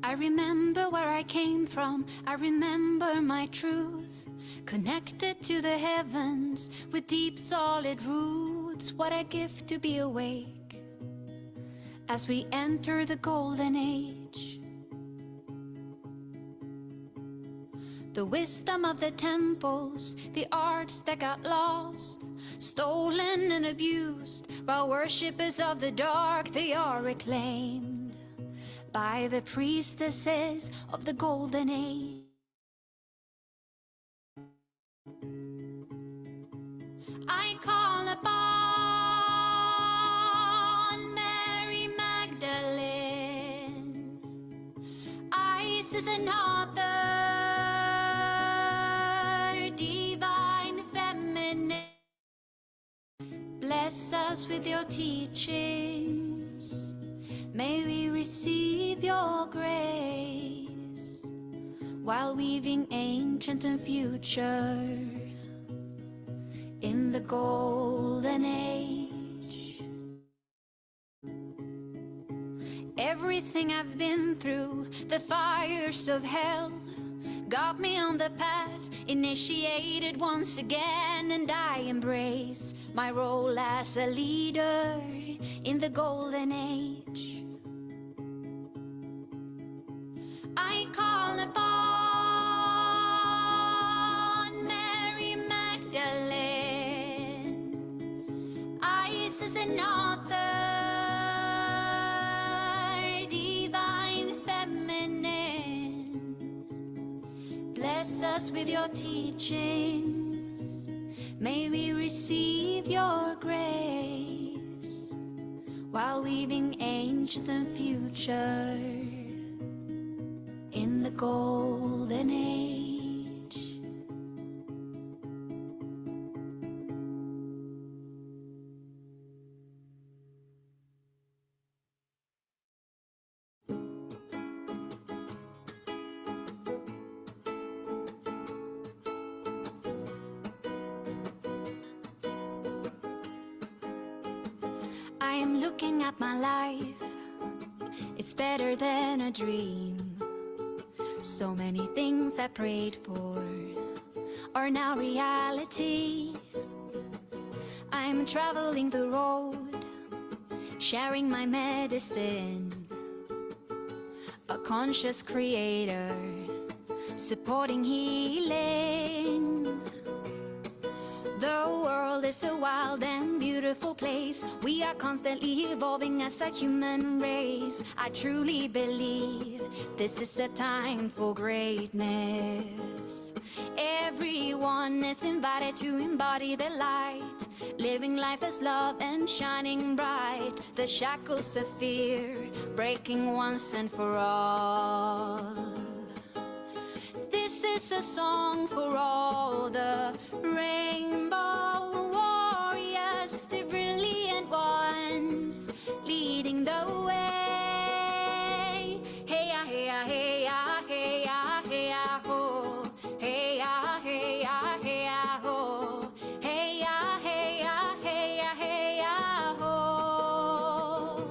I remember where I came from, I remember my truth, connected to the heavens with deep solid roots. What a gift to be awake as we enter the golden age. The wisdom of the temples, the arts that got lost, stolen and abused, while worshippers of the dark, they are reclaimed by the priestesses of the golden age. I call upon Mary Magdalene, Isis and Author, divine feminine. Bless us with your teachings, may we receive your grace, while weaving ancient and future in the golden age. Everything I've been through, the fires of hell, got me on the path, initiated once again, and I embrace my role as a leader in the golden age. I call upon Mary Magdalene, Isis and Author, divine feminine. Bless us with your teachings, may we receive your grace, while weaving ancient and future in the golden age. I am looking at my life, it's better than a dream. So many things I prayed for are now reality. I'm traveling the road, sharing my medicine, a conscious creator, supporting healing. The world is a wild and beautiful place. We are constantly evolving as a human race. I truly believe this is a time for greatness. Everyone is invited to embody the light, living life as love and shining bright. The shackles of fear breaking once and for all. This is a song for all the rainbow warriors, the brilliant ones leading the way. Hey ya, hey ya, hey ya, hey ya, hey ya, ho. Hey ya, hey ya, hey ya, ho. Hey ya, hey ya, hey ya, hey ya, ho.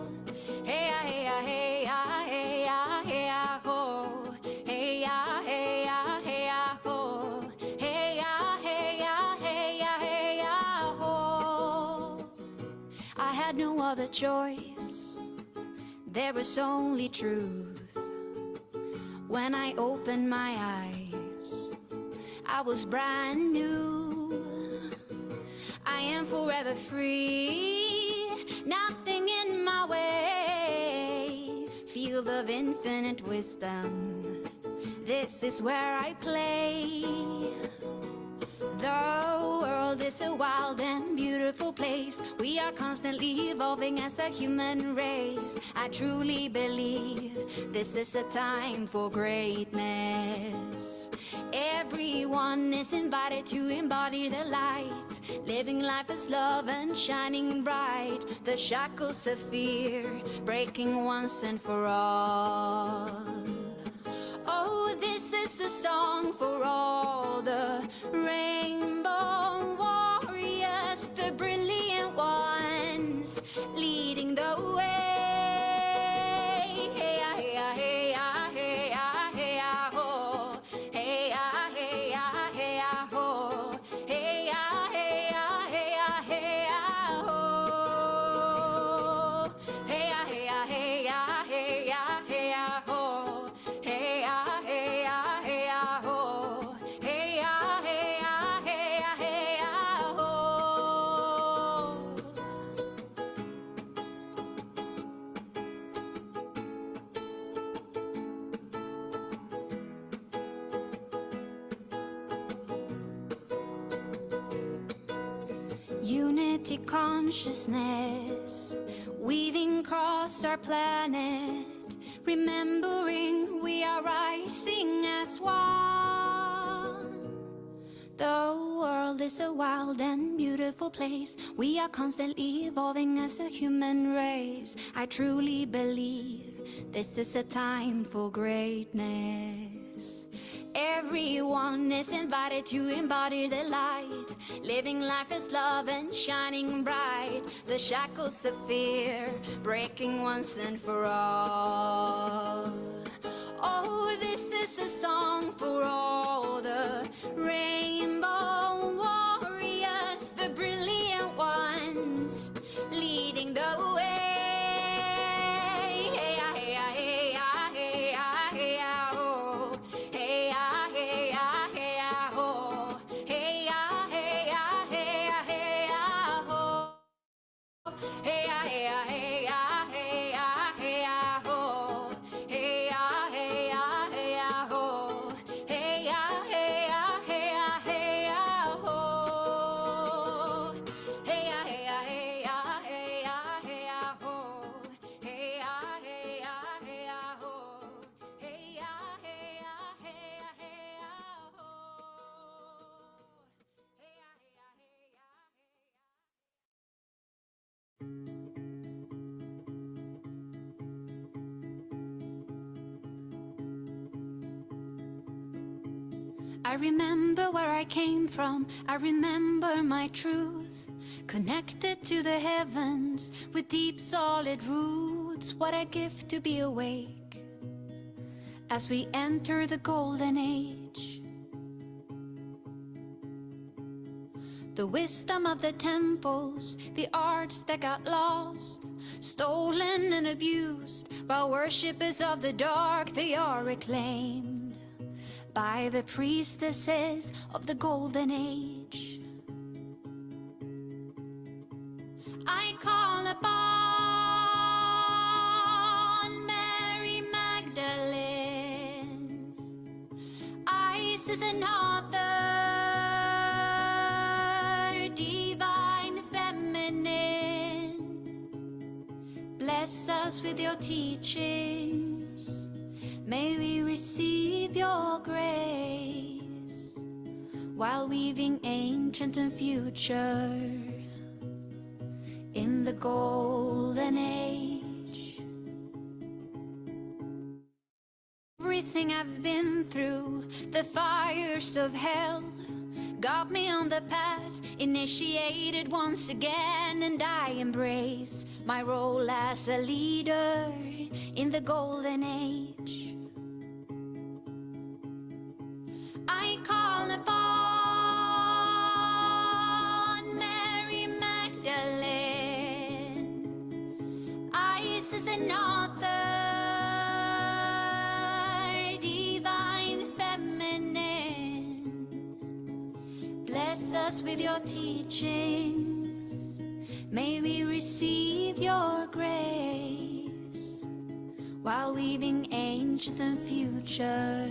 Hey ya, hey ya, hey ya, hey ya, hey ya, ho. Hey ya, hey ya, hey ya, ho. Hey ya, hey ya, hey ya, hey ya, ho. I had no other choice, there was only truth. When I opened my eyes, I was brand new. I am forever free, nothing in my way. Field of infinite wisdom, this is where I play. The world is a wild and beautiful place. We are constantly evolving as a human race. I truly believe this is a time for greatness. Everyone is invited to embody the light, living life as love and shining bright. The shackles of fear breaking once and for all. Oh, this is a song for all the rainbow warriors. ones leading the way. Hey, ah, hey, ah, hey, ah, hey, ah, hey, ah, ho. Hey, ah, hey, ah, hey, ah, ho. Hey, ah, hey, ah, hey, ah, hey, ah, ho. Hey, ah, hey, ah, hey, ah, hey, ah, hey, ah, ho. Hey, ah, hey, ah, hey, ah, ho. Hey, ah, hey, ah, hey, ah, hey, ah, ho. Unity consciousness weaving across our planet, remembering we are rising as one. The world is a wild and beautiful place. We are constantly evolving as a human race. I truly believe this is a time for greatness. Everyone is invited to embody the light, living life as love and shining bright. The shackles of fear breaking once and for all. Oh, this is a song for all the rainbow warriors, the brilliant ones leading the way. Hey, ah, hey, ah, hey, ah, hey, ah, hey, ah, ho. Hey, ah, hey, ah, hey, ah, ho. Hey, ah, hey, ah, hey, ah, hey, ah, ho. Hey, ah, hey, ah, hey, ah, hey, ah, hey, ah, ho. Hey, ah, hey, ah, hey, ah, ho. Hey, ah, hey, ah, hey, ah, hey, ah, ho. Hey, ah, hey, ah, hey, ah, hey, ah, hey, ah, ho. Hey, ah, hey, ah, hey, ah, ho. Hey, ah, hey, ah, hey, ah, hey, ah, ho. Hey, ah, hey, ah, hey, ah, hey, I remember where I came from, I remember my truth. Connected to the heavens with deep solid roots. What a gift to be awake as we enter the golden age. The wisdom of the temples, the arts that got lost, stolen and abused, while worshippers of the dark, they are reclaimed by the priestesses of the golden age. I call upon Mary Magdalene, Isis and Author, divine feminine. Bless us with your teachings, may we receive your grace, while weaving ancient and future in the golden age. Everything I've been through, the fires of hell, got me on the path, initiated once again, and I embrace my role as a leader in the golden age. I call upon Mary Magdalene, Isis and Author, divine feminine. Bless us with your teachings, may we receive your grace, while weaving ancient and future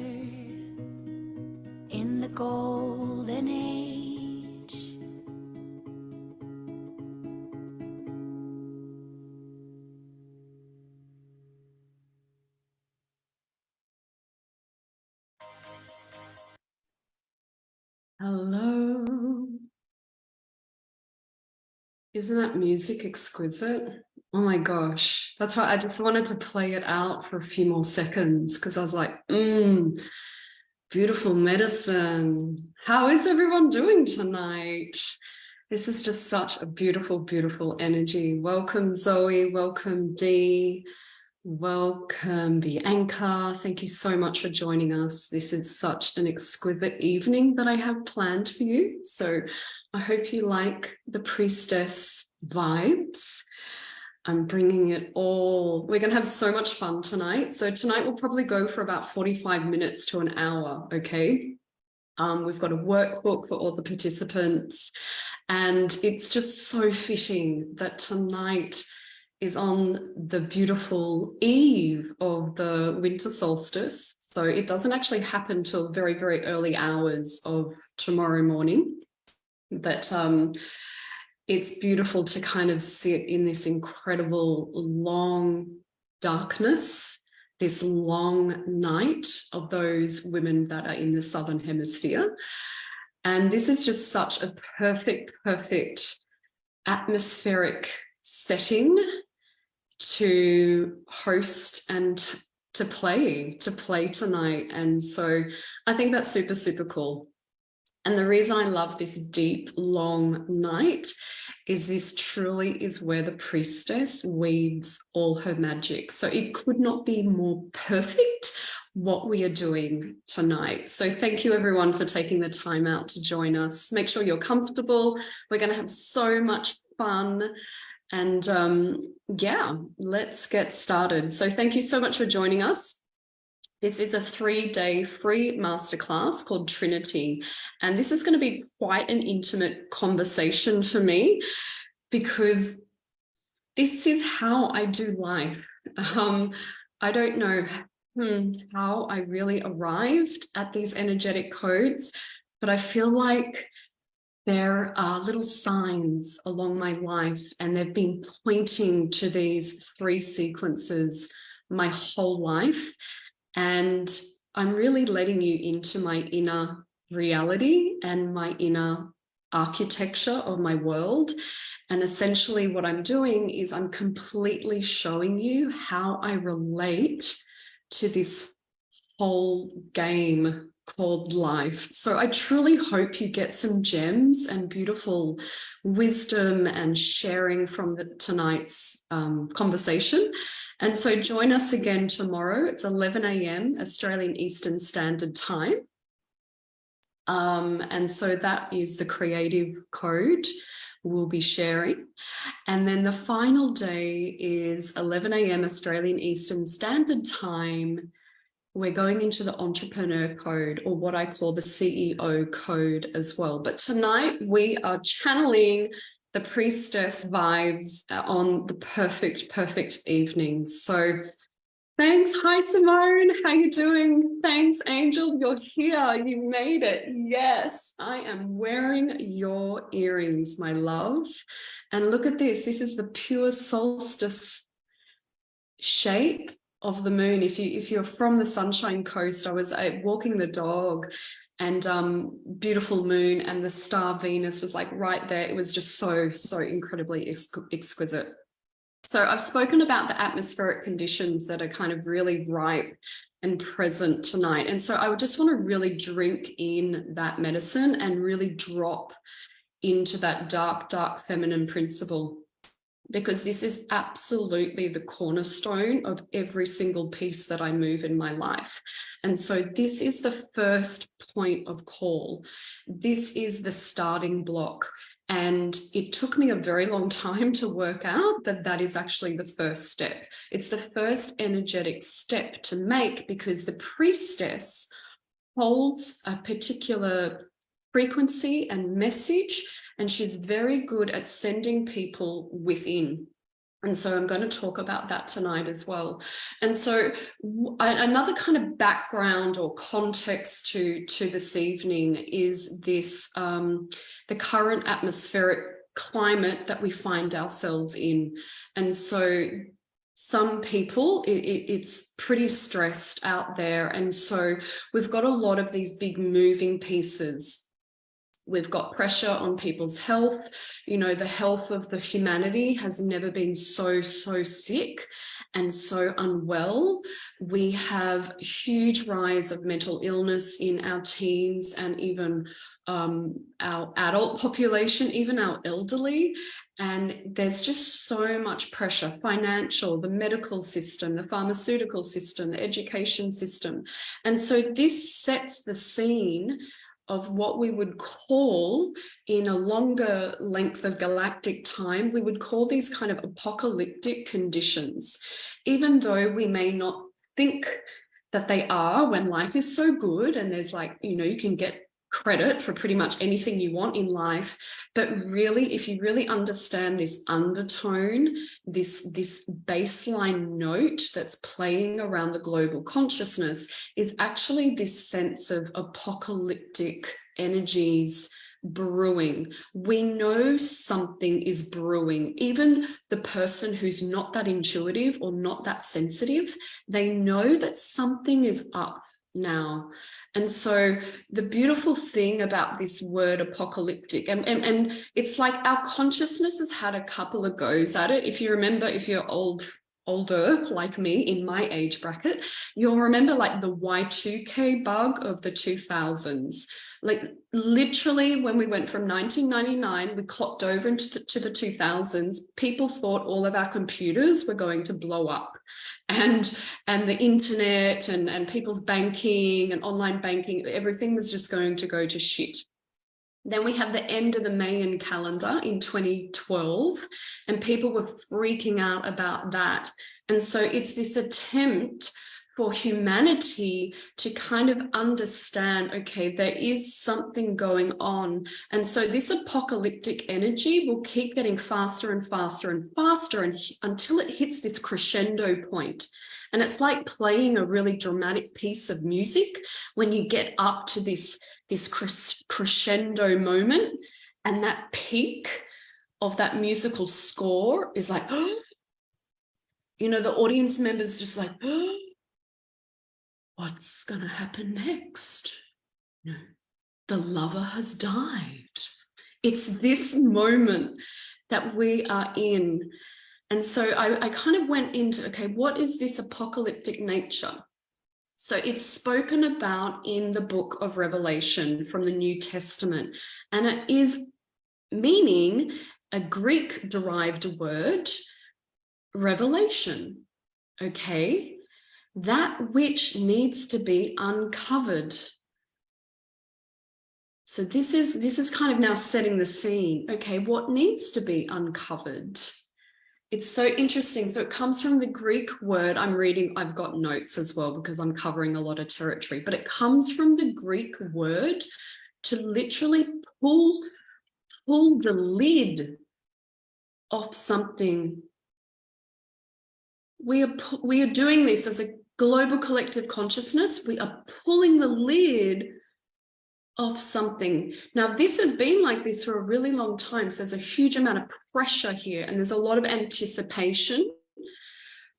in the golden age. Hello. Isn't that music exquisite? Oh my gosh. That's why I just wanted to play it out for a few more seconds, because I was like, beautiful medicine. How is everyone doing tonight? This is just such a beautiful, beautiful energy. Welcome, Zoe. Welcome, Dee. Welcome, Bianca. Thank you so much for joining us. This is such an exquisite evening that I have planned for you. So I hope you like the Priestess vibes. I'm bringing it all. We're going to have so much fun tonight. So tonight will probably go for about 45 minutes to an hour, okay? We've got a workbook for all the participants, and it's just so fitting that tonight is on the beautiful eve of the winter solstice. So it doesn't actually happen till very, very early hours of tomorrow morning. But it's beautiful to kind of sit in this incredible long darkness, this long night of those women that are in the Southern Hemisphere. And this is just such a perfect, perfect atmospheric setting to host and to play tonight. And so I think that's super, super cool. And the reason I love this deep, long night is this truly is where the priestess weaves all her magic. So it could not be more perfect what we are doing tonight. So thank you everyone for taking the time out to join us. Make sure you're comfortable. We're going to have so much fun. And yeah, let's get started. So thank you so much for joining us. This is a 3-day free masterclass called Trinity. And this is going to be quite an intimate conversation for me because this is how I do life. I don't know how I really arrived at these energetic codes, but I feel like there are little signs along my life, and they've been pointing to these 3 sequences my whole life. And I'm really letting you into my inner reality and my inner architecture of my world. And essentially what I'm doing is I'm completely showing you how I relate to this whole game called life. So I truly hope you get some gems and beautiful wisdom and sharing from tonight's conversation. And so join us again tomorrow. It's 11 a.m. Australian Eastern Standard Time. And so that is the creative code we'll be sharing. And then the final day is 11 a.m. Australian Eastern Standard Time. We're going into the entrepreneur code, or what I call the CEO code as well. But tonight we are channeling the priestess vibes on the perfect, perfect evening. So thanks. Hi, Simone. How you doing? Thanks, Angel. You're here. You made it. Yes, I am wearing your earrings, my love. And look at this. This is the pure solstice shape of the moon. If you're from the Sunshine Coast, I was walking the dog, and beautiful moon, and the star Venus was like right there. It was just so incredibly exquisite. So I've spoken about the atmospheric conditions that are kind of really ripe and present tonight. And so I would just want to really drink in that medicine and really drop into that dark feminine principle, because this is absolutely the cornerstone of every single piece that I move in my life. And so this is the first point of call. This is the starting block. And it took me a very long time to work out that that is actually the first step. It's the first energetic step to make, because the priestess holds a particular frequency and message, and she's very good at sending people within. And so I'm going to talk about that tonight as well. And so another kind of background or context to this evening is this, the current atmospheric climate that we find ourselves in. And so some people, it's pretty stressed out there. And so we've got a lot of these big moving pieces. We've got pressure on people's health. You know, the health of the humanity has never been so sick and so unwell. We have a huge rise of mental illness in our teens and even our adult population, even our elderly. And there's just so much pressure, financial, the medical system, the pharmaceutical system, the education system. And so this sets the scene of what we would call, in a longer length of galactic time, we would call these kind of apocalyptic conditions, even though we may not think that they are when life is so good and there's like, you know, you can get credit for pretty much anything you want in life. But really, if you really understand this undertone, this baseline note that's playing around the global consciousness is actually this sense of apocalyptic energies brewing. We know something is brewing. Even the person who's not that intuitive or not that sensitive, they know that something is up now. And so the beautiful thing about this word apocalyptic, and it's like our consciousness has had a couple of goes at it. If you remember, if you're older like me in my age bracket, you'll remember like the Y2K bug of the 2000s. Like literally when we went from 1999, we clocked over into the 2000s, people thought all of our computers were going to blow up, and the internet and people's banking and online banking, everything was just going to go to shit. Then we have the end of the Mayan calendar in 2012, and people were freaking out about that. And so it's this attempt for humanity to kind of understand, okay, there is something going on. And so this apocalyptic energy will keep getting faster and faster and faster until it hits this crescendo point. And it's like playing a really dramatic piece of music when you get up to this crescendo moment, and that peak of that musical score is like, you know, the audience members just like, what's going to happen next? No, the lover has died. It's this moment that we are in. And so I kind of went into, okay, what is this apocalyptic nature? So it's spoken about in the book of Revelation from the New Testament, and it is meaning a Greek-derived word, revelation, okay? That which needs to be uncovered. So this is kind of now setting the scene. Okay, what needs to be uncovered? It's so interesting. So it comes from the Greek word I'm reading. I've got notes as well because I'm covering a lot of territory, but it comes from the Greek word to literally pull the lid off something. We are doing this as a global collective consciousness. We are pulling the lid off something. Now, this has been like this for a really long time. So there's a huge amount of pressure here, and there's a lot of anticipation,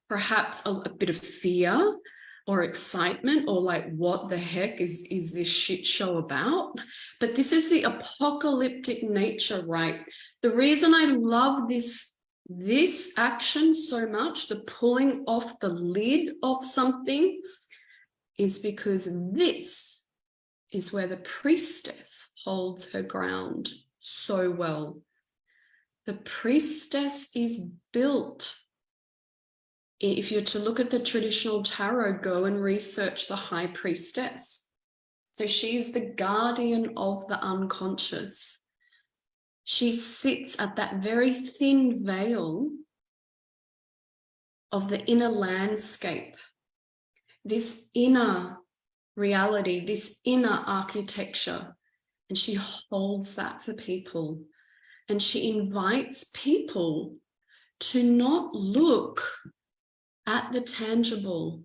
perhaps a bit of fear or excitement, or like, what the heck is this shit show about? But this is the apocalyptic nature, right? The reason I love this action so much, the pulling off the lid of something, is because this is where the priestess holds her ground so well. The priestess is built. If you're to look at the traditional tarot, go and research the high priestess. So she's the guardian of the unconscious. She sits at that very thin veil of the inner landscape, this inner reality, this inner architecture, and she holds that for people. And she invites people to not look at the tangible.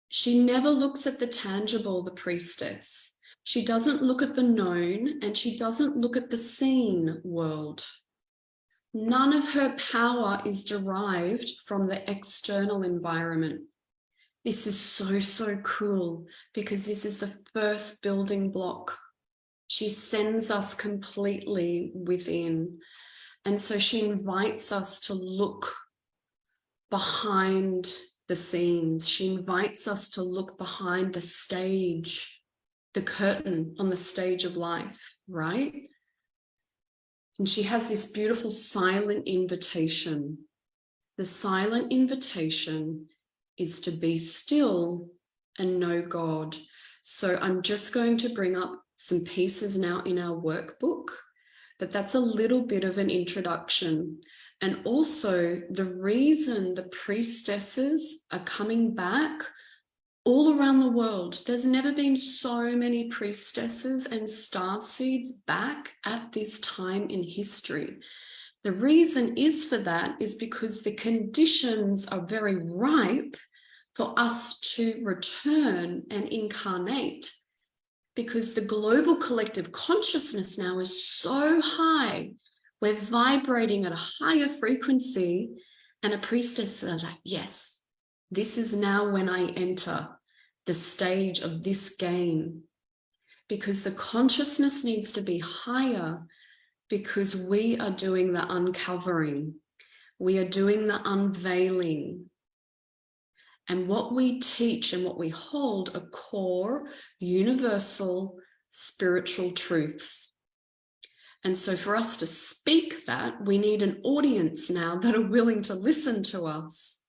She never looks at the tangible, the priestess. She doesn't look at the known, and she doesn't look at the seen world. None of her power is derived from the external environment. This is so, so cool, because this is the first building block. She sends us completely within. And so she invites us to look behind the scenes. She invites us to look behind the stage. the curtain on the stage of life, right? And she has this beautiful silent invitation. The silent invitation is to be still and know God. So I'm just going to bring up some pieces now in our workbook, but that's a little bit of an introduction. And also the reason the priestesses are coming back all around the world, there's never been so many priestesses and star seeds back at this time in history. The reason is for that is because the conditions are very ripe for us to return and incarnate, because the global collective consciousness now is so high. We're vibrating at a higher frequency, and a priestess is like, yes, this is now when I enter the stage of this game, because the consciousness needs to be higher, because we are doing the uncovering, we are doing the unveiling. And what we teach and what we hold are core, universal, spiritual truths. And so for us to speak that, we need an audience now that are willing to listen to us.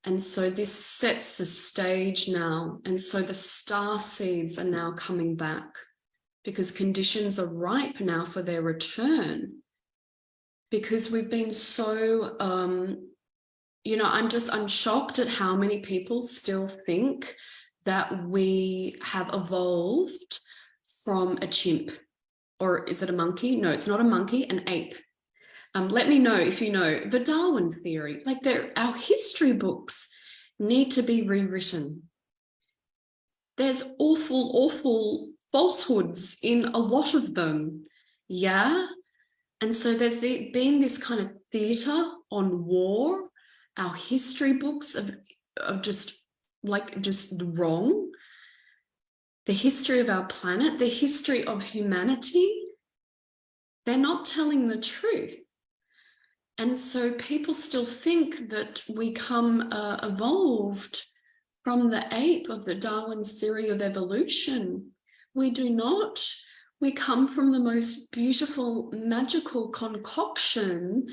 And so this sets the stage now. And so the star seeds are now coming back, because conditions are ripe now for their return. Because we've been so, I'm shocked at how many people still think that we have evolved from a chimp. Or is it a monkey? No, it's not a monkey, an ape. Let me know if you know the Darwin theory. Like, our history books need to be rewritten. There's awful, awful falsehoods in a lot of them. Yeah. And so there's been this kind of theater on war. Our history books are just wrong. The history of our planet, the history of humanity, they're not telling the truth. And so people still think that we come evolved from the ape of the Darwin's theory of evolution. We do not. We come from the most beautiful, magical concoction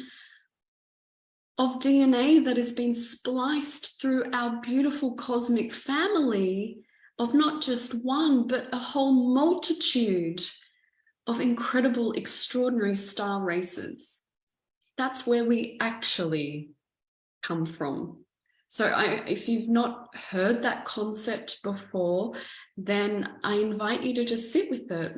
of DNA that has been spliced through our beautiful cosmic family of not just one, but a whole multitude of incredible, extraordinary star races. That's where we actually come from. So if you've not heard that concept before, then I invite you to just sit with it.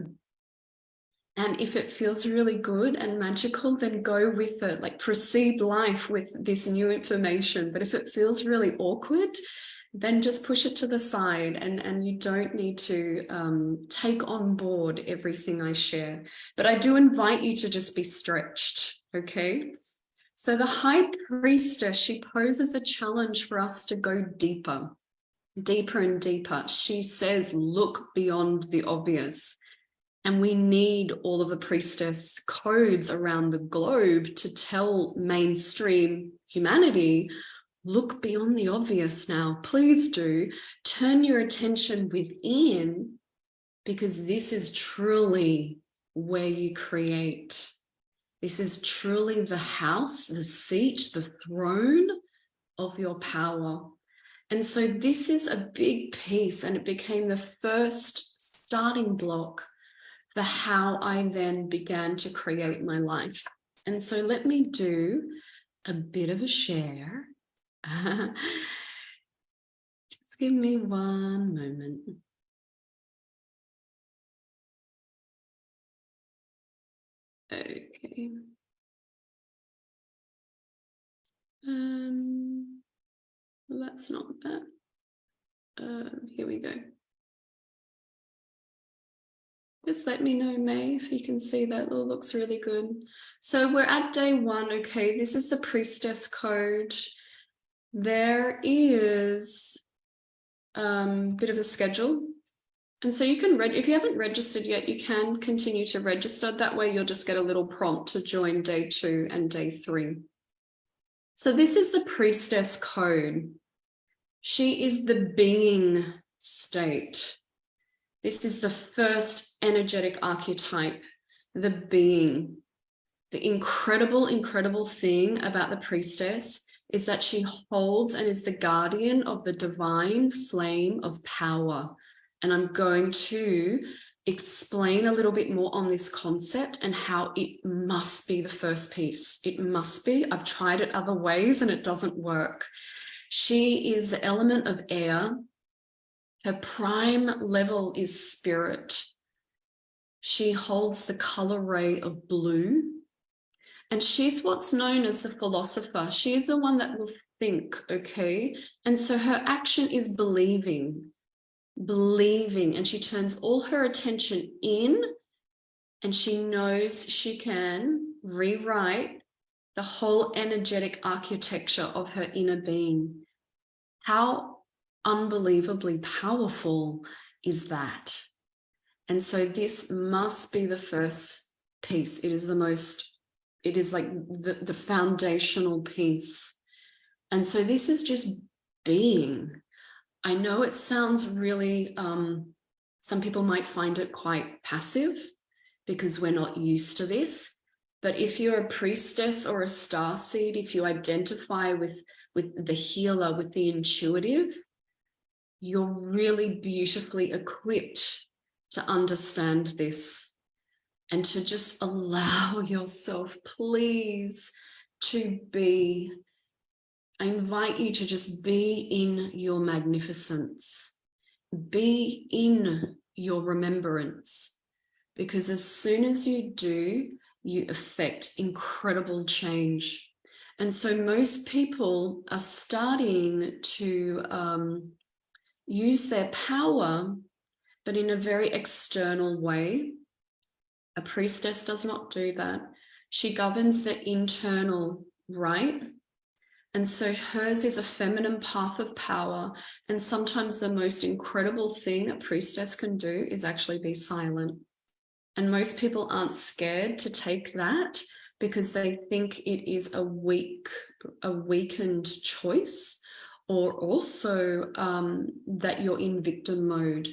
And if it feels really good and magical, then go with it, like proceed life with this new information. But if it feels really awkward, then just push it to the side, and you don't need to take on board everything I share. But I do invite you to just be stretched, okay? So the High Priestess, she poses a challenge for us to go deeper, deeper and deeper. She says, look beyond the obvious. And we need all of the priestess codes around the globe to tell mainstream humanity, look beyond the obvious now. Please do. Turn your attention within, because this is truly where you create. This is truly the house, the seat, the throne of your power. And so this is a big piece, and it became the first starting block for how I then began to create my life. And so let me do a bit of a share. Just give me one moment. Okay. Well, that's not that. Here we go. Just let me know, May, if you can see that. It looks really good. So we're at day 1. Okay, this is the priestess code. There is a bit of a schedule. And so you can, if you haven't registered yet, you can continue to register. That way you'll just get a little prompt to join day 2 and day 3. So this is the priestess code. She is the being state. This is the first energetic archetype, the being. The incredible, incredible thing about the priestess is that she holds and is the guardian of the divine flame of power. And I'm going to explain a little bit more on this concept and how it must be the first piece. It must be. I've tried it other ways and it doesn't work. She is the element of air. Her prime level is spirit. She holds the color ray of blue. And she's what's known as the philosopher. She is the one that will think, okay? And so her action is believing, and she turns all her attention in, and she knows she can rewrite the whole energetic architecture of her inner being. How unbelievably powerful is that? And so this must be the first piece. It is like the foundational piece. And so this is just being. I know it sounds really, some people might find it quite passive because we're not used to this. But if you're a priestess or a starseed, if you identify with the healer, with the intuitive, you're really beautifully equipped to understand this. And to just allow yourself, please, to be. I invite you to just be in your magnificence. Be in your remembrance. Because as soon as you do, you affect incredible change. And so most people are starting to use their power, but in a very external way. A priestess does not do that. She governs the internal, right? And so hers is a feminine path of power. And sometimes the most incredible thing a priestess can do is actually be silent. And most people aren't scared to take that because they think it is a weakened choice, or also that you're in victim mode.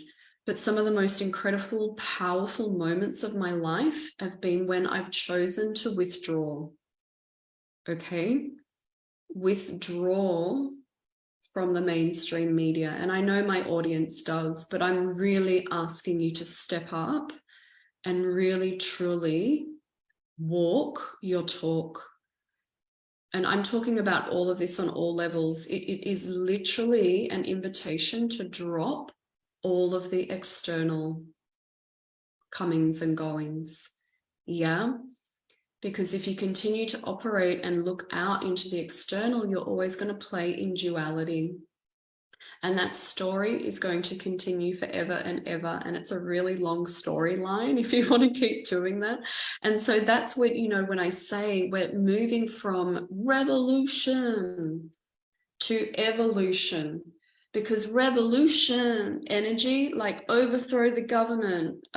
But some of the most incredible, powerful moments of my life have been when I've chosen to withdraw. Okay? Withdraw from the mainstream media. And I know my audience does, but I'm really asking you to step up and really, truly walk your talk. And I'm talking about all of this on all levels. It is literally an invitation to drop all of the external comings and goings. Yeah. Because if you continue to operate and look out into the external, you're always going to play in duality. And that story is going to continue forever and ever. And it's a really long storyline if you want to keep doing that. And so that's what, you know, when I say we're moving from revolution to evolution, because revolution energy, like overthrow the government,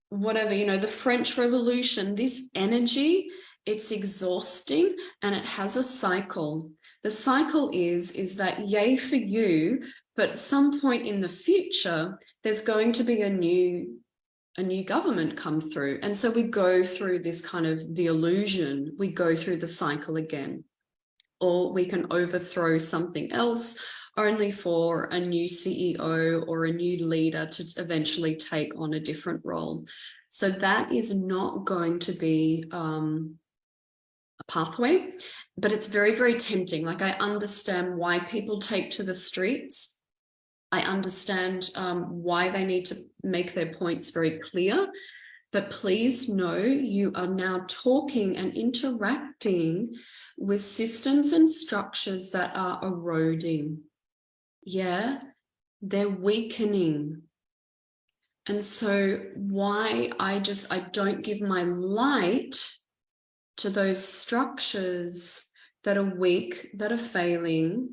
whatever, you know, the French Revolution, this energy, it's exhausting and it has a cycle. The cycle is that yay for you, but at some point in the future, there's going to be a new government come through. And so we go through this kind of the illusion, we go through the cycle again. Or we can overthrow something else only for a new CEO or a new leader to eventually take on a different role. So that is not going to be a pathway, but it's very, very tempting. Like, I understand why people take to the streets. I understand why they need to make their points very clear. But please know you are now talking and interacting with systems and structures that are eroding. Yeah, they're weakening. And so why I don't give my light to those structures that are weak, that are failing,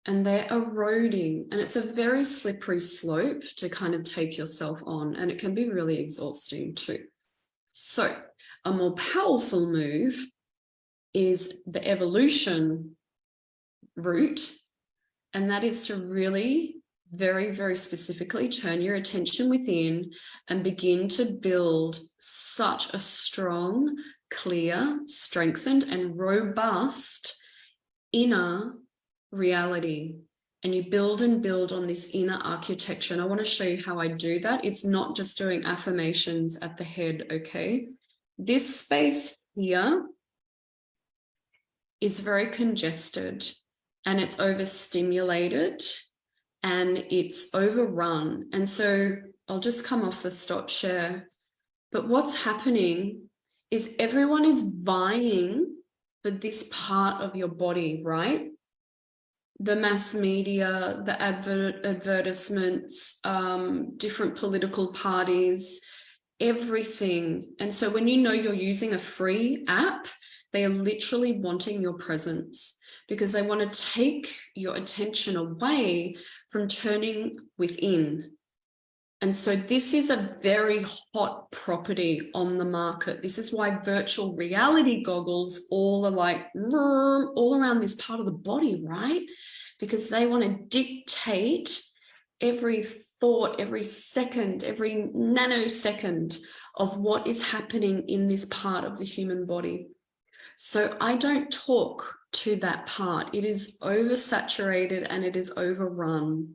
and they're eroding. And it's a very slippery slope to kind of take yourself on, and it can be really exhausting too. So a more powerful move is the evolution route, and that is to really very, very specifically, turn your attention within and begin to build such a strong, clear, strengthened, and robust inner reality. And you build and build on this inner architecture. And I want to show you how I do that. It's not just doing affirmations at the head, okay? This space here is very congested and it's overstimulated and it's overrun. And so I'll just come off the stop share. But what's happening is everyone is vying for this part of your body, right? The mass media, the advertisements, different political parties, everything. And so when you know you're using a free app, they are literally wanting your presence because they want to take your attention away from turning within. And so this is a very hot property on the market. This is why virtual reality goggles all are like all around this part of the body, right? Because they want to dictate every thought, every second, every nanosecond of what is happening in this part of the human body. So I don't talk to that part. It is oversaturated and it is overrun.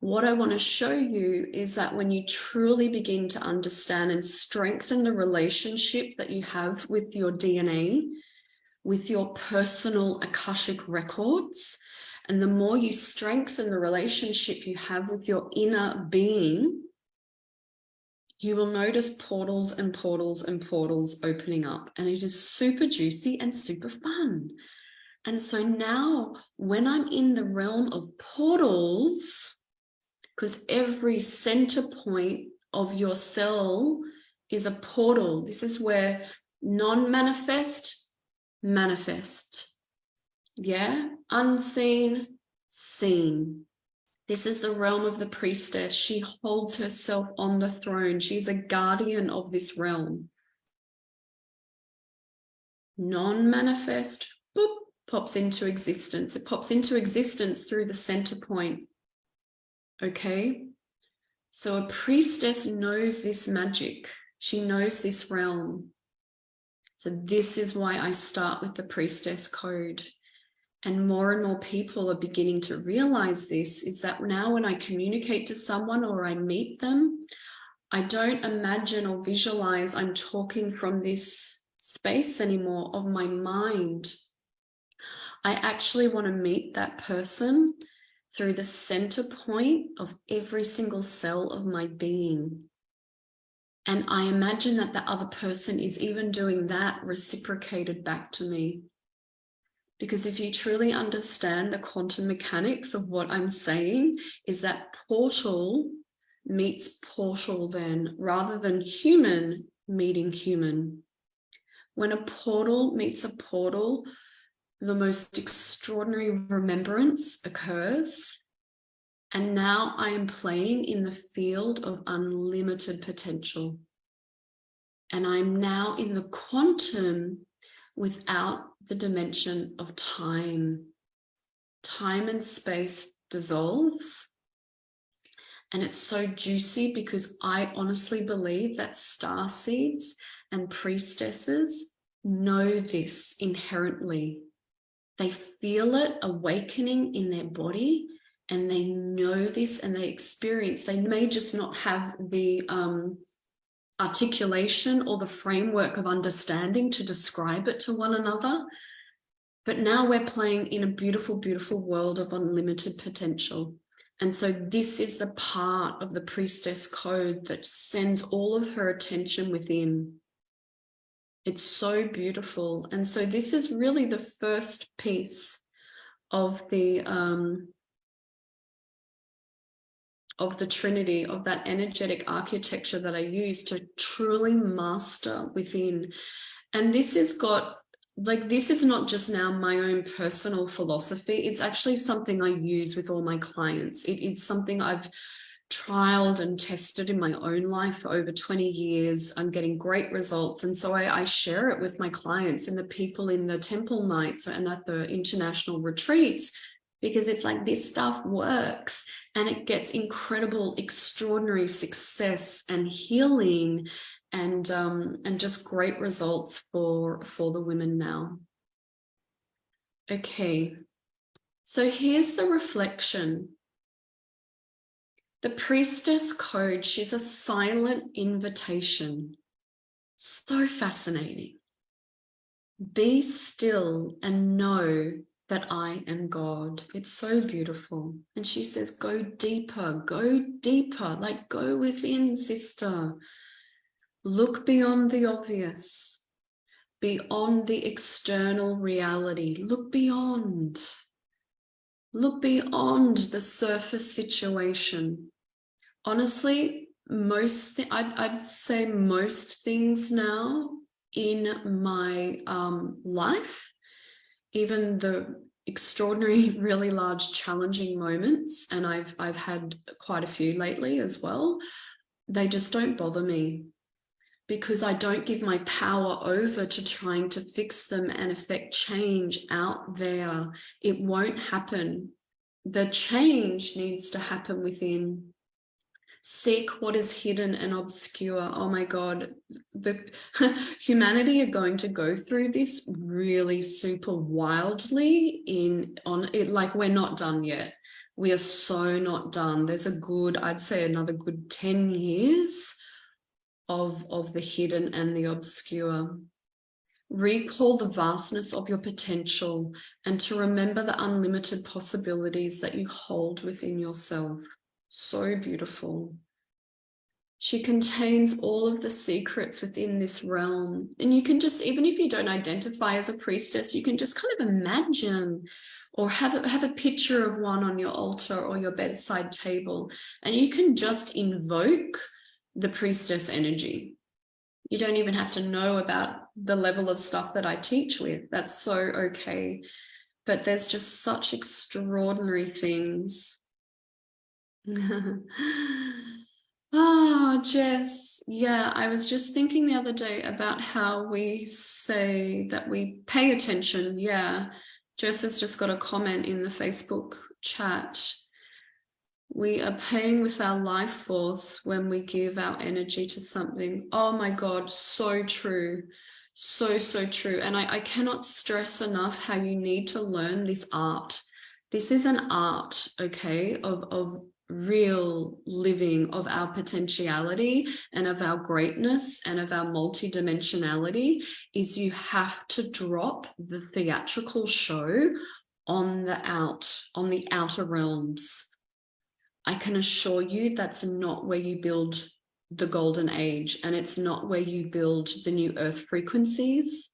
What I want to show you is that when you truly begin to understand and strengthen the relationship that you have with your DNA, with your personal Akashic records, and the more you strengthen the relationship you have with your inner being, you will notice portals and portals and portals opening up. And it is super juicy and super fun. And so now when I'm in the realm of portals, because every center point of your cell is a portal. This is where non-manifest, manifest. Yeah, unseen, seen. This is the realm of the priestess. She holds herself on the throne. She's a guardian of this realm. Non-manifest, boop, pops into existence. It pops into existence through the center point. Okay, so a priestess knows this magic. She knows this realm. So this is why I start with the priestess code. And more people are beginning to realize this, is that now when I communicate to someone or I meet them, I don't imagine or visualize I'm talking from this space anymore of my mind. I actually want to meet that person through the center point of every single cell of my being. And I imagine that the other person is even doing that reciprocated back to me. Because if you truly understand the quantum mechanics of what I'm saying, is that portal meets portal then, rather than human meeting human. When a portal meets a portal, the most extraordinary remembrance occurs. And now I am playing in the field of unlimited potential. And I'm now in the quantum without the dimension of time. Time and space dissolves. And it's so juicy because I honestly believe that star seeds and priestesses know this inherently. They feel it awakening in their body and they know this and they experience. They may just not have the articulation or the framework of understanding to describe it to one another. But now we're playing in a beautiful, beautiful world of unlimited potential. And so this is the part of the priestess code that sends all of her attention within. It's so beautiful. And so this is really the first piece of the Trinity, of that energetic architecture that I use to truly master within. And this has got, like, this is not just now my own personal philosophy. It's actually something I use with all my clients. It's something I've trialed and tested in my own life for over 20 years. I'm getting great results. And so I share it with my clients and the people in the temple nights and at the international retreats, because it's like this stuff works and it gets incredible, extraordinary success and healing and just great results for the women now. Okay, so here's the reflection. The Priestess code, she's a silent invitation. So fascinating. Be still and know that I am God. It's so beautiful. And she says, go deeper, like go within, sister. Look beyond the obvious, beyond the external reality. Look beyond the surface situation. Honestly, I'd say most things now in my life, even the extraordinary, really large, challenging moments, and I've had quite a few lately as well, they just don't bother me, because I don't give my power over to trying to fix them and affect change out there. It won't happen. The change needs to happen within. Seek what is hidden and obscure. Oh my God, the humanity are going to go through this really super wildly on it. Like, we're not done yet. We are so not done. There's a good, I'd say another good 10 years of the hidden and the obscure. Recall the vastness of your potential and to remember the unlimited possibilities that you hold within yourself. So beautiful. She contains all of the secrets within this realm. And you can just, even if you don't identify as a priestess, you can just kind of imagine or have a picture of one on your altar or your bedside table. And you can just invoke the priestess energy. You don't even have to know about the level of stuff that I teach with. That's so okay. But there's just such extraordinary things. Oh, Jess. Yeah, I was just thinking the other day about how we say that we pay attention. Yeah, Jess has just got a comment in the Facebook chat. We are paying with our life force when we give our energy to something. Oh my God, so true. So, so true. And I cannot stress enough how you need to learn this art. This is an art, okay, of real living of our potentiality and of our greatness and of our multidimensionality. Is you have to drop the theatrical show on the outer realms. I can assure you that's not where you build the golden age, and it's not where you build the new earth frequencies.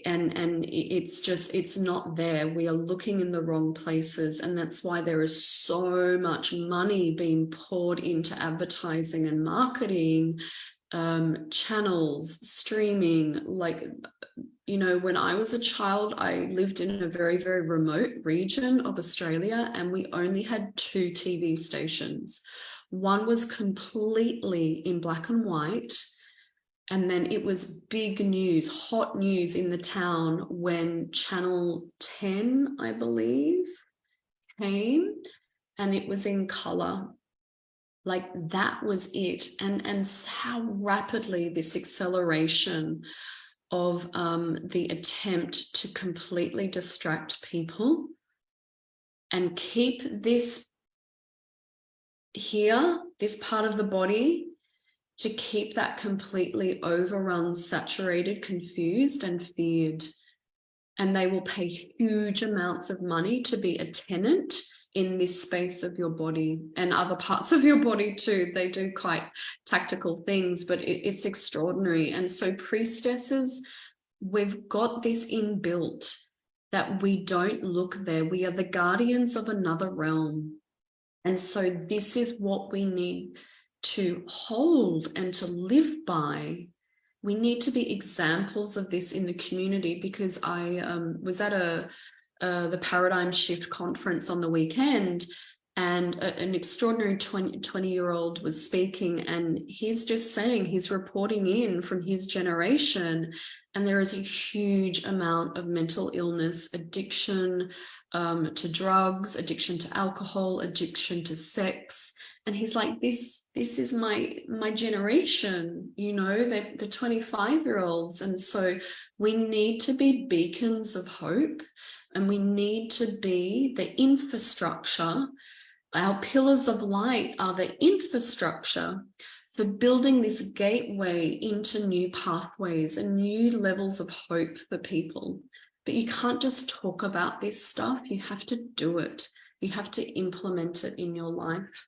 And it's not there. We are looking in the wrong places, and that's why there is so much money being poured into advertising and marketing, channels, streaming. Like, you know, when I was a child, I lived in a very, very remote region of Australia, and we only had 2 TV stations. One was completely in black and white, and then it was big news, hot news in the town when Channel 10, I believe, came, and it was in color. Like, that was it. And how rapidly this acceleration of the attempt to completely distract people and keep this here, this part of the body, to keep that completely overrun, saturated, confused, and feared. And they will pay huge amounts of money to be a tenant in this space of your body and other parts of your body too. They do quite tactical things, but it's extraordinary. And so priestesses, we've got this inbuilt that we don't look there. We are the guardians of another realm. And so this is what we need to hold and to live by. We need to be examples of this in the community, because I was at the Paradigm Shift conference on the weekend, and an extraordinary 20-year-old was speaking, and he's just saying, he's reporting in from his generation, and there is a huge amount of mental illness, addiction to drugs, addiction to alcohol, addiction to sex. And he's like, this is my generation, you know, the 25-year-olds. And so we need to be beacons of hope, and we need to be the infrastructure. Our pillars of light are the infrastructure for building this gateway into new pathways and new levels of hope for people. But you can't just talk about this stuff. You have to do it. You have to implement it in your life.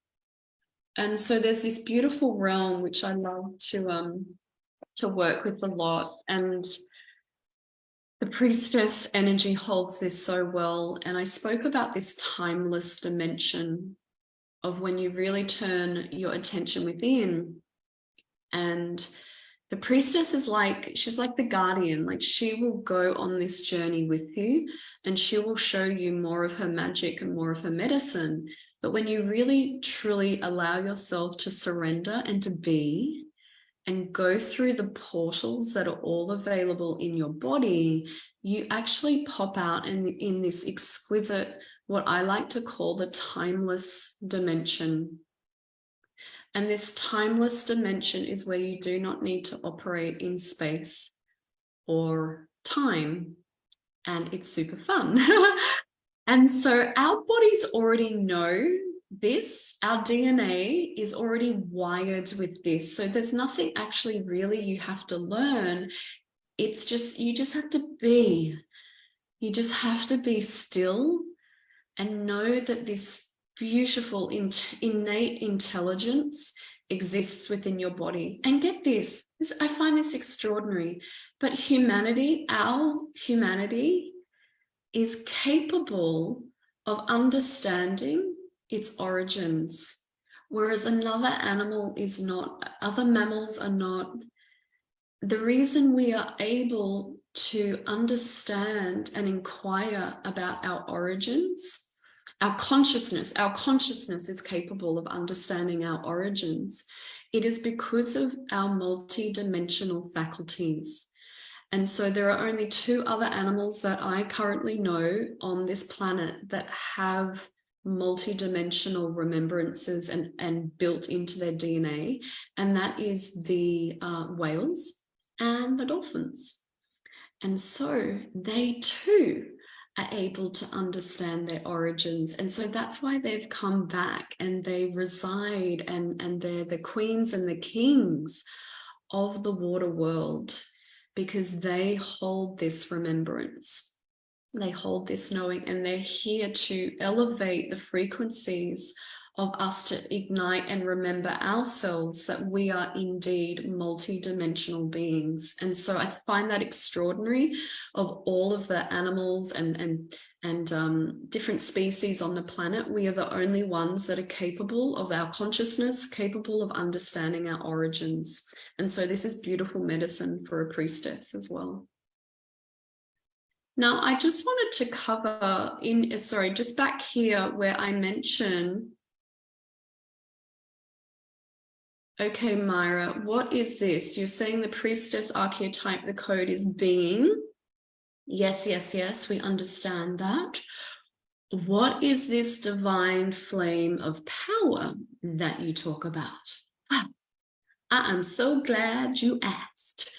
And so there's this beautiful realm which I love to work with a lot. And the priestess energy holds this so well. And I spoke about this timeless dimension of when you really turn your attention within. And the priestess is like, she's like the guardian. Like, she will go on this journey with you, and she will show you more of her magic and more of her medicine. But when you really truly allow yourself to surrender and to be, and go through the portals that are all available in your body, you actually pop out in this exquisite, what I like to call the timeless dimension. And this timeless dimension is where you do not need to operate in space or time. And it's super fun. And so our bodies already know this. Our DNA is already wired with this. So there's nothing actually really you have to learn. It's just, you just have to be. You just have to be still and know that this beautiful innate intelligence exists within your body. And get this, I find this extraordinary, but humanity, our humanity, is capable of understanding its origins, whereas another animal is not, other mammals are not. The reason we are able to understand and inquire about our origins, our consciousness is capable of understanding our origins. It is because of our multi-dimensional faculties. And so there are only 2 other animals that I currently know on this planet that have multi-dimensional remembrances and built into their DNA. And that is the whales and the dolphins. And so they too are able to understand their origins. And so that's why they've come back, and they reside, and they're the queens and the kings of the water world, because they hold this remembrance, they hold this knowing, and they're here to elevate the frequencies of us to ignite and remember ourselves that we are indeed multi-dimensional beings. And so I find that extraordinary of all of the animals and different species on the planet. We are the only ones that are capable of our consciousness, capable of understanding our origins. And so this is beautiful medicine for a priestess as well. Now, I just wanted to cover just back here where I mention, okay, Myra, what is this? You're saying the priestess archetype, the code is being. Yes, yes, yes, we understand that. What is this divine flame of power that you talk about? Well, I am so glad you asked,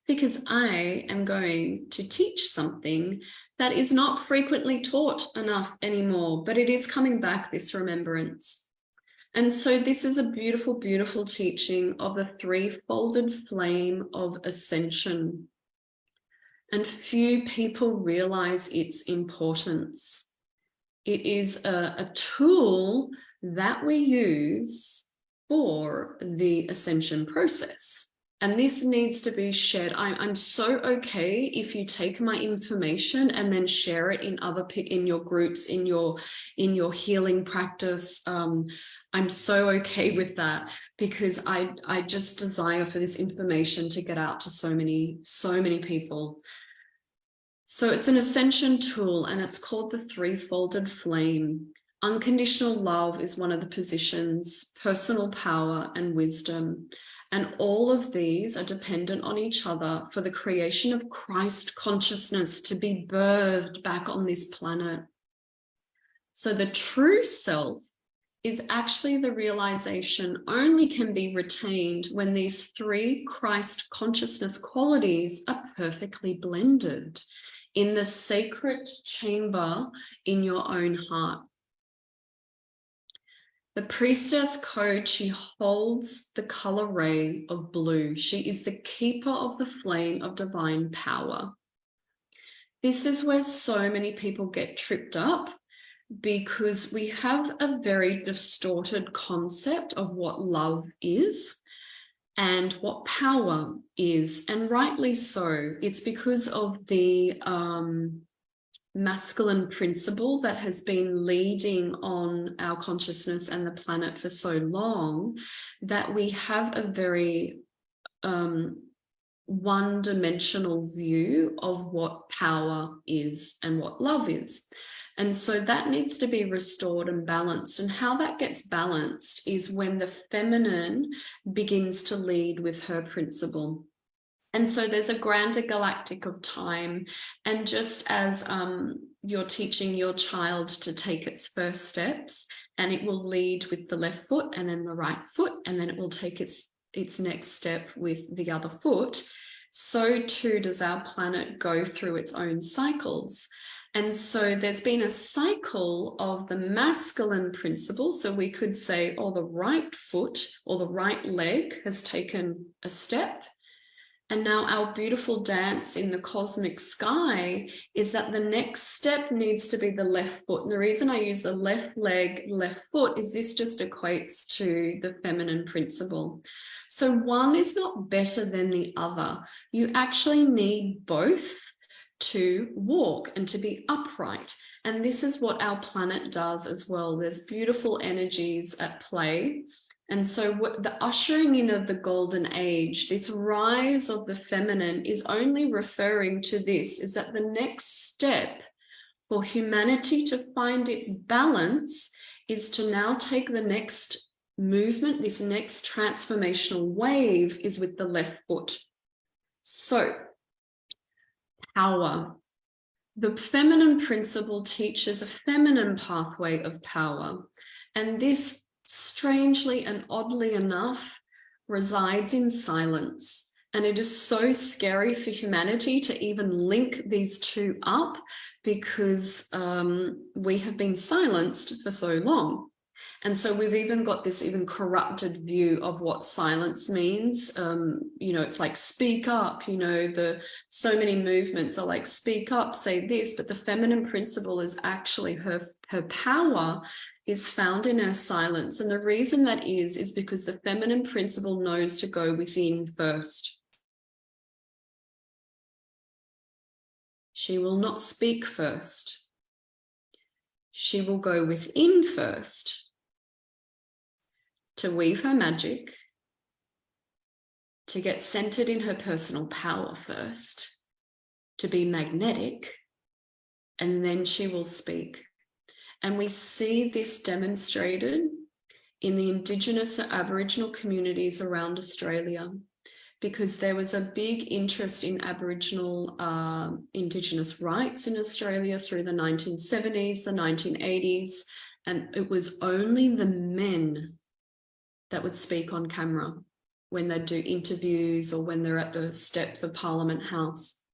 because I am going to teach something that is not frequently taught enough anymore, but it is coming back, this remembrance. And so this is a beautiful, beautiful teaching of the 3-folded flame of ascension. And few people realize its importance. It is a tool that we use for the ascension process. And this needs to be shared. I'm so okay if you take my information and then share it in your groups, in your healing practice. I'm so okay with that, because I just desire for this information to get out to so many people. So it's an ascension tool, and it's called the 3-folded flame. Unconditional love is one of the positions, personal power and wisdom. And all of these are dependent on each other for the creation of Christ consciousness to be birthed back on this planet. So the true self is actually the realization only can be retained when these three Christ consciousness qualities are perfectly blended in the sacred chamber in your own heart. The priestess code, she holds the color ray of blue. She is the keeper of the flame of divine power. This is where so many people get tripped up, because we have a very distorted concept of what love is and what power is, and rightly so. It's because of the masculine principle that has been leading on our consciousness and the planet for so long, that we have a very one-dimensional view of what power is and what love is. And so that needs to be restored and balanced. And how that gets balanced is when the feminine begins to lead with her principle. And so there's a grander galactic of time. And just as you're teaching your child to take its first steps, and it will lead with the left foot and then the right foot, and then it will take its next step with the other foot, so too does our planet go through its own cycles. And so there's been a cycle of the masculine principle. So we could say, oh, the right foot or the right leg has taken a step. And now our beautiful dance in the cosmic sky is that the next step needs to be the left foot. And the reason I use the left leg, left foot is this just equates to the feminine principle. So one is not better than the other. You actually need both to walk and to be upright. And this is what our planet does as well. There's beautiful energies at play. And so the ushering in of the golden age, this rise of the feminine, is only referring to this, is that the next step for humanity to find its balance is to now take the next movement, this next transformational wave is with the left foot. So, power. The feminine principle teaches a feminine pathway of power. And this, strangely and oddly enough, resides in silence. And it is so scary for humanity to even link these two up, because we have been silenced for so long. And so we've even got this even corrupted view of what silence means. You know, it's like speak up, you know, so many movements are like speak up, say this, but the feminine principle is actually her power is found in her silence. And the reason that is because the feminine principle knows to go within first. She will not speak first. She will go within first to weave her magic, to get centered in her personal power first, to be magnetic, and then she will speak. And we see this demonstrated in the Indigenous and Aboriginal communities around Australia, because there was a big interest in Aboriginal Indigenous rights in Australia through the 1970s, the 1980s, and it was only the men that would speak on camera when they do interviews or when they're at the steps of Parliament House.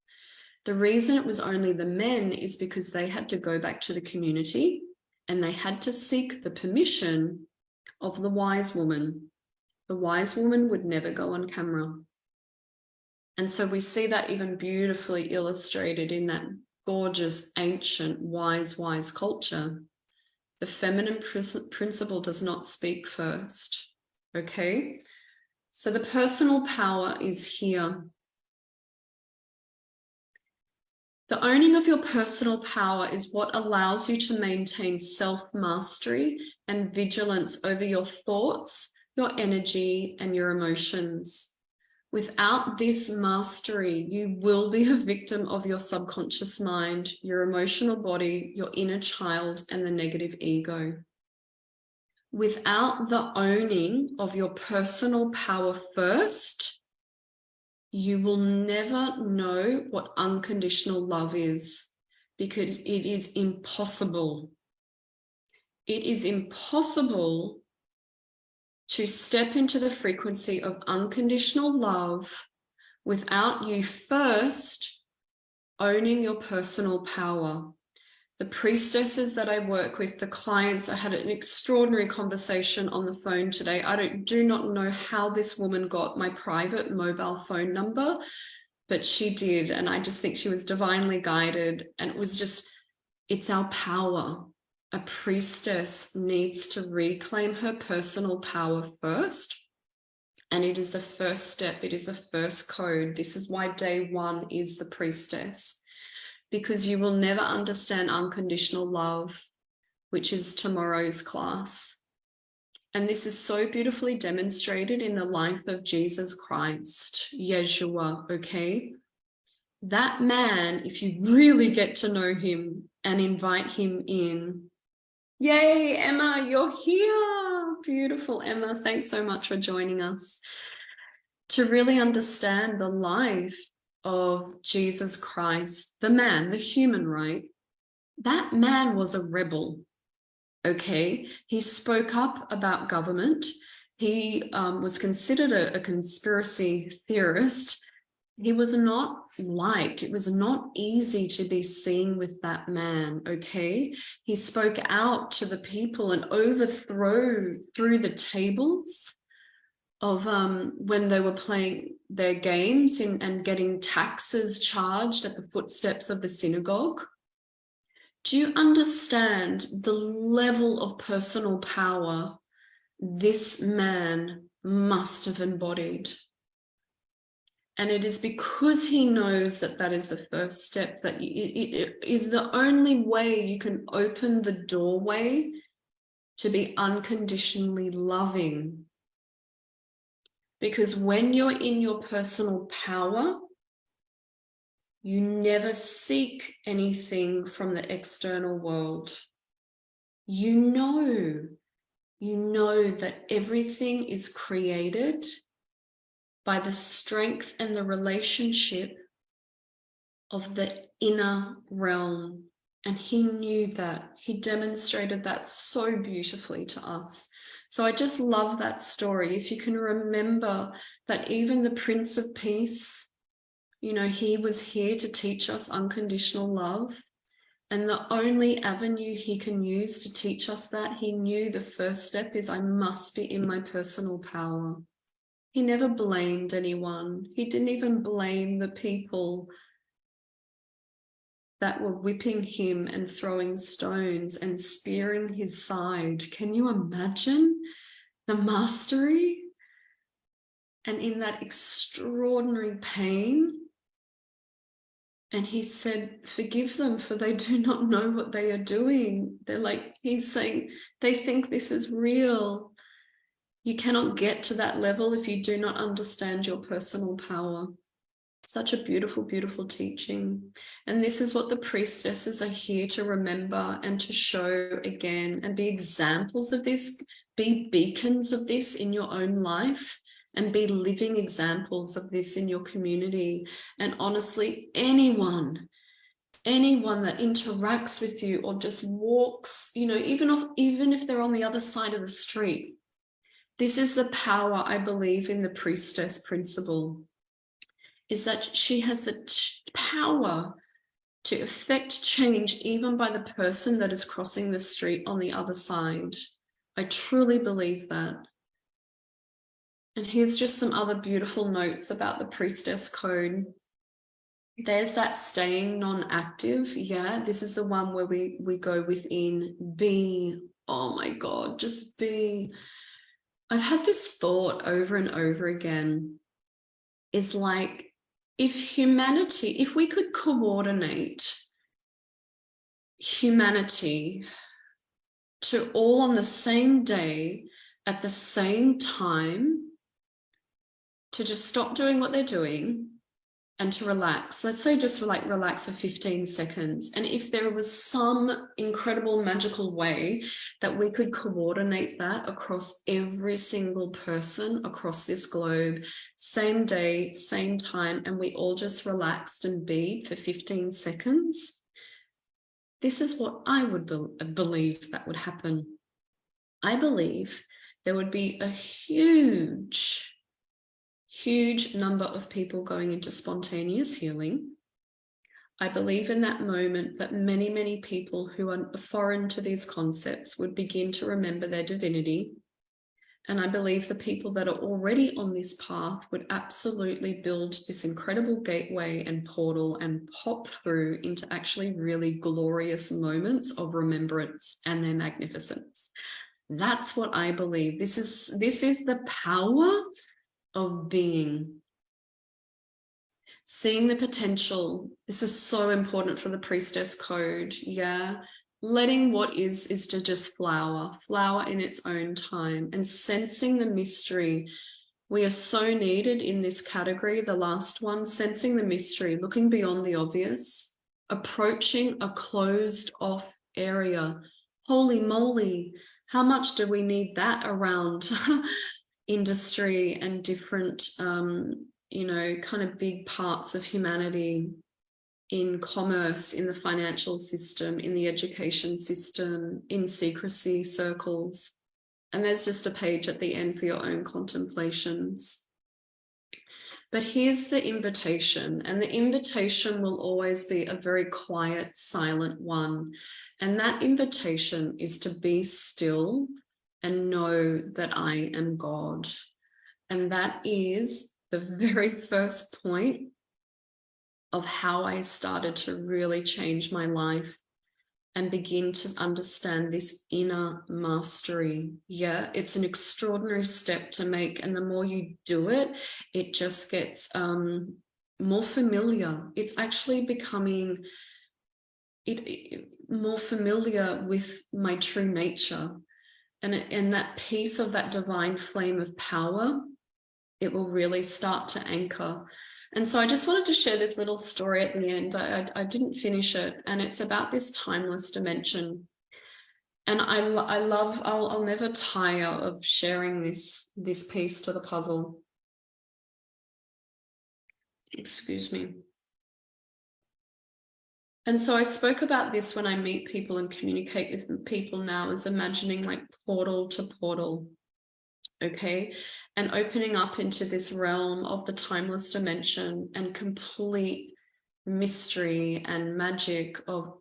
The reason it was only the men is because they had to go back to the community and they had to seek the permission of the wise woman. The wise woman would never go on camera. And so we see that even beautifully illustrated in that gorgeous, ancient, wise culture. The feminine principle does not speak first. Okay, so the personal power is here. The owning of your personal power is what allows you to maintain self-mastery and vigilance over your thoughts, your energy, and your emotions. Without this mastery, you will be a victim of your subconscious mind, your emotional body, your inner child, and the negative ego. Without the owning of your personal power first, you will never know what unconditional love is, because it is impossible. It is impossible to step into the frequency of unconditional love without you first owning your personal power. The priestesses that I work with, the clients, I had an extraordinary conversation on the phone today. I do not know how this woman got my private mobile phone number, but she did. And I just think she was divinely guided. And it was just, it's our power. A priestess needs to reclaim her personal power first. And it is the first step. It is the first code. This is why day one is the priestess, because you will never understand unconditional love, which is tomorrow's class. And this is so beautifully demonstrated in the life of Jesus Christ, Yeshua, okay? That man, if you really get to know him and invite him in, yay, Emma, you're here. Beautiful, Emma. Thanks so much for joining us. To really understand the life of Jesus Christ, the man, the human, right? That man was a rebel, okay? He spoke up about government. He was considered a conspiracy theorist. He was not liked. It was not easy to be seen with that man, okay? He spoke out to the people and overthrew the tables of when they were playing their games and getting taxes charged at the footsteps of the synagogue. Do you understand the level of personal power this man must have embodied? And it is because he knows that that is the first step, that it is the only way you can open the doorway to be unconditionally loving. Because when you're in your personal power, you never seek anything from the external world. You know that everything is created by the strength and the relationship of the inner realm. And he knew that. He demonstrated that so beautifully to us. So I just love that story. If you can remember that even the Prince of Peace, you know, he was here to teach us unconditional love. And the only avenue he can use to teach us that, he knew the first step is I must be in my personal power. He never blamed anyone. He didn't even blame the people that were whipping him and throwing stones and spearing his side. Can you imagine the mastery? And in that extraordinary pain, and he said, forgive them, for they do not know what they are doing. They're like, he's saying, they think this is real. You cannot get to that level if you do not understand your personal power. Such a beautiful, beautiful teaching. And this is what the priestesses are here to remember and to show again, and be examples of this, be beacons of this in your own life, and be living examples of this in your community. And honestly, anyone that interacts with you or just walks, you know, even if they're on the other side of the street, this is the power, I believe, in the priestess principle, is that she has the power to affect change even by the person that is crossing the street on the other side. I truly believe that. And here's just some other beautiful notes about the priestess code. There's that staying non-active. Yeah, this is the one where we go within, be. Oh my God, just be. I've had this thought over and over again. Is like, if we could coordinate humanity to all on the same day, at the same time, to just stop doing what they're doing and to relax. Let's say just like relax for 15 seconds. And if there was some incredible magical way that we could coordinate that across every single person across this globe, same day, same time, and we all just relaxed and be for 15 seconds, this is what I would believe that would happen. I believe there would be a huge number of people going into spontaneous healing. I believe in that moment that many, many people who are foreign to these concepts would begin to remember their divinity. And I believe the people that are already on this path would absolutely build this incredible gateway and portal and pop through into actually really glorious moments of remembrance and their magnificence. That's what I believe. This is the power of being. Seeing the potential. This is so important for the Priestess code. Yeah. Letting what is to just flower in its own time, and sensing the mystery. We are so needed in this category, the last one, sensing the mystery, looking beyond the obvious, approaching a closed off area. Holy moly, how much do we need that around industry and different, kind of big parts of humanity, in commerce, in the financial system, in the education system, in secrecy circles. And there's just a page at the end for your own contemplations. But here's the invitation, and the invitation will always be a very quiet, silent one. And that invitation is to be still and know that I am God. And that is the very first point of how I started to really change my life and begin to understand this inner mastery. Yeah, it's an extraordinary step to make. And the more you do it, it just gets more familiar. It's actually becoming more familiar with my true nature. And that piece of that divine flame of power, it will really start to anchor. And so I just wanted to share this little story at the end. I didn't finish it, and it's about this timeless dimension. And I'll never tire of sharing this piece to the puzzle. Excuse me. And so I spoke about this when I meet people and communicate with people now, as imagining like portal to portal. Okay, and opening up into this realm of the timeless dimension and complete mystery and magic of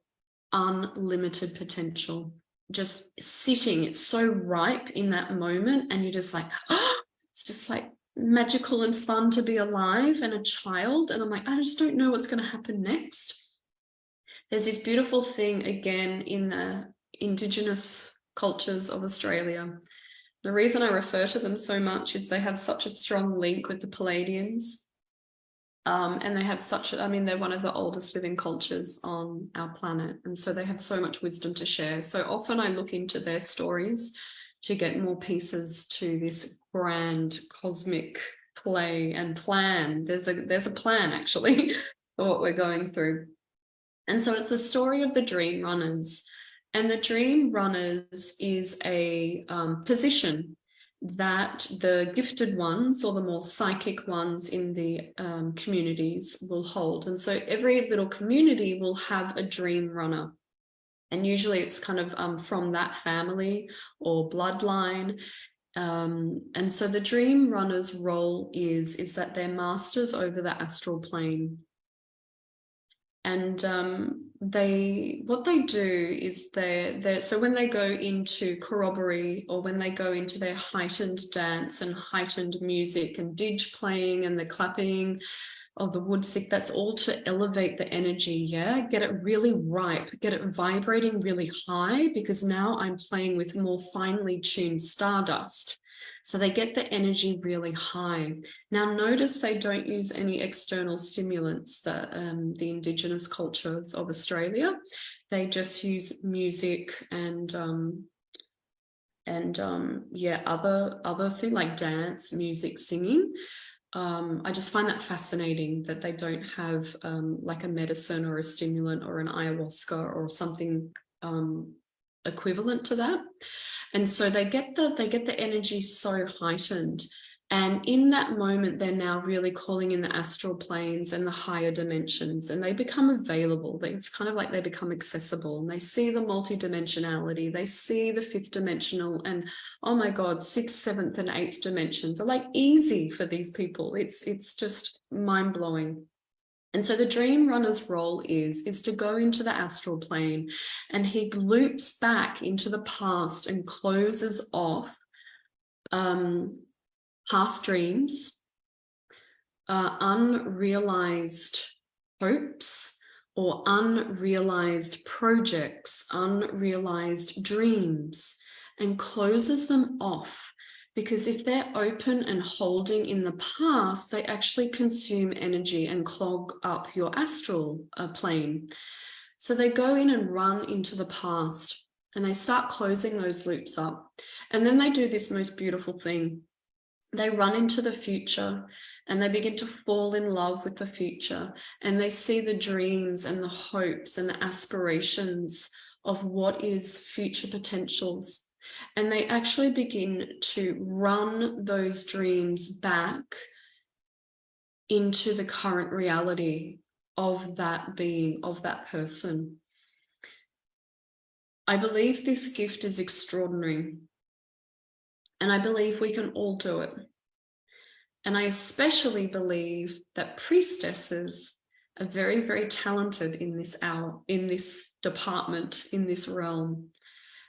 unlimited potential, just sitting. It's so ripe in that moment, and you're just like, oh, it's just like magical and fun to be alive and a child. And I'm like, I just don't know what's going to happen next. There's this beautiful thing again in the Indigenous cultures of Australia. The reason I refer to them so much is they have such a strong link with the Palladians. And they have they're one of the oldest living cultures on our planet. And so they have so much wisdom to share. So often I look into their stories to get more pieces to this grand cosmic play and plan. There's a plan actually for what we're going through. And so it's the story of the Dream Runners. And the Dream Runners is a position that the gifted ones, or the more psychic ones in the communities, will hold. And so every little community will have a Dream Runner. And usually it's kind of from that family or bloodline. And so the Dream Runner's role is that they're masters over the astral plane. And what they do is so when they go into corroboree, or when they go into their heightened dance and heightened music and didge playing and the clapping of the woodsick, that's all to elevate the energy. Yeah, get it really ripe, get it vibrating really high, because now I'm playing with more finely tuned stardust. So they get the energy really high. Now notice they don't use any external stimulants, the Indigenous cultures of Australia. They just use music and other things like dance, music, singing. I just find that fascinating that they don't have like a medicine or a stimulant or an ayahuasca or something equivalent to that. And so they get the energy so heightened. And in that moment, they're now really calling in the astral planes and the higher dimensions, and they become available. It's kind of like they become accessible, and they see the multidimensionality. They see the fifth dimensional, and oh my God, sixth, seventh, and eighth dimensions are like easy for these people. It's just mind blowing. And so the dream runner's role is to go into the astral plane, and he loops back into the past and closes off past dreams, unrealized hopes, or unrealized projects, unrealized dreams, and closes them off. Because if they're open and holding in the past, they actually consume energy and clog up your astral plane. So they go in and run into the past, and they start closing those loops up. And then they do this most beautiful thing. They run into the future, and they begin to fall in love with the future, and they see the dreams and the hopes and the aspirations of what is future potentials. And they actually begin to run those dreams back into the current reality of that being, of that person. I believe this gift is extraordinary, and I believe we can all do it. And I especially believe that priestesses are very, very talented in this department, in this realm.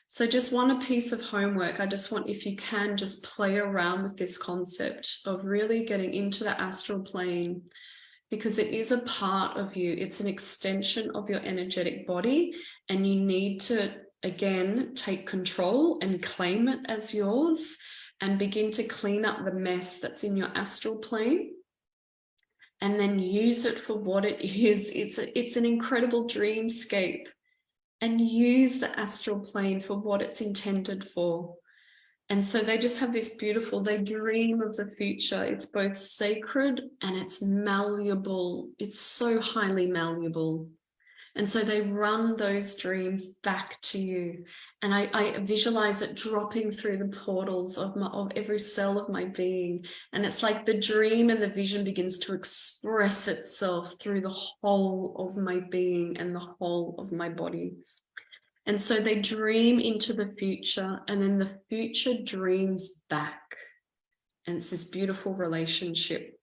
So just want a piece of homework. I just want, if you can, just play around with this concept of really getting into the astral plane, because it is a part of you. It's an extension of your energetic body, and you need to, again, take control and claim it as yours, and begin to clean up the mess that's in your astral plane, and then use it for what it is. It's an incredible dreamscape, and use the astral plane for what it's intended for. And so they just have this beautiful, they dream of the future. It's both sacred and it's malleable. It's so highly malleable. And so they run those dreams back to you. And I visualize it dropping through the portals of every cell of my being. And it's like the dream and the vision begins to express itself through the whole of my being and the whole of my body. And so they dream into the future, and then the future dreams back. And it's this beautiful relationship.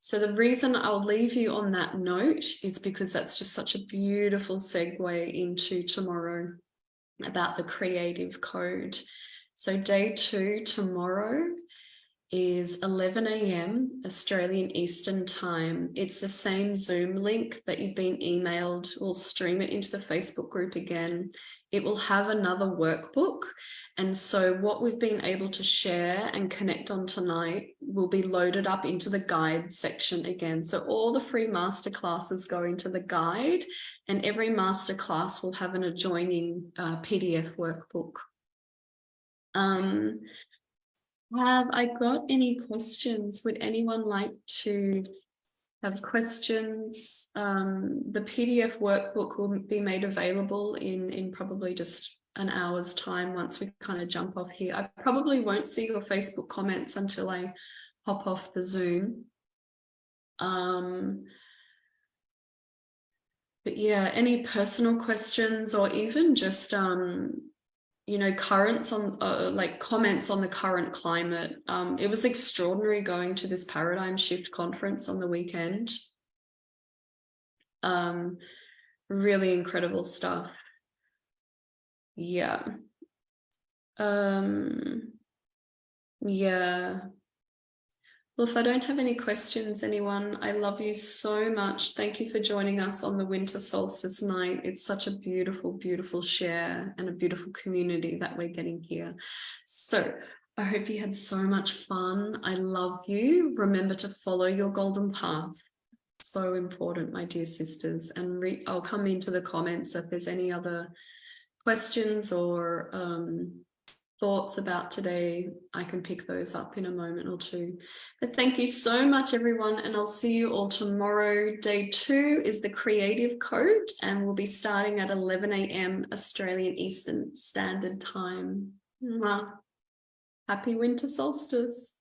So the reason I'll leave you on that note is because that's just such a beautiful segue into tomorrow about the creative code. So day 2 tomorrow is 11 a.m. Australian Eastern Time. It's the same Zoom link that you've been emailed. We'll stream it into the Facebook group again. It will have another workbook. And so what we've been able to share and connect on tonight will be loaded up into the guide section again. So all the free masterclasses go into the guide, and every masterclass will have an adjoining PDF workbook. Have I got any questions? Would anyone like to have questions? The PDF workbook will be made available in probably just an hour's time once we kind of jump off here. I probably won't see your Facebook comments until I hop off the Zoom. But yeah, any personal questions, or even just you know, currents on like comments on the current climate. It was extraordinary going to this paradigm shift conference on the weekend. Really incredible stuff. Yeah. Yeah. Well, if I don't have any questions, anyone, I love you so much. Thank you for joining us on the winter solstice night. It's such a beautiful, beautiful share and a beautiful community that we're getting here. So I hope you had so much fun. I love you. Remember to follow your golden path. So important, my dear sisters. And I'll come into the comments if there's any other questions or thoughts about today, I can pick those up in a moment or two. But thank you so much, everyone, and I'll see you all tomorrow. Day 2 is the creative code, and we'll be starting at 11 a.m. Australian Eastern Standard Time. Mwah. Happy winter solstice.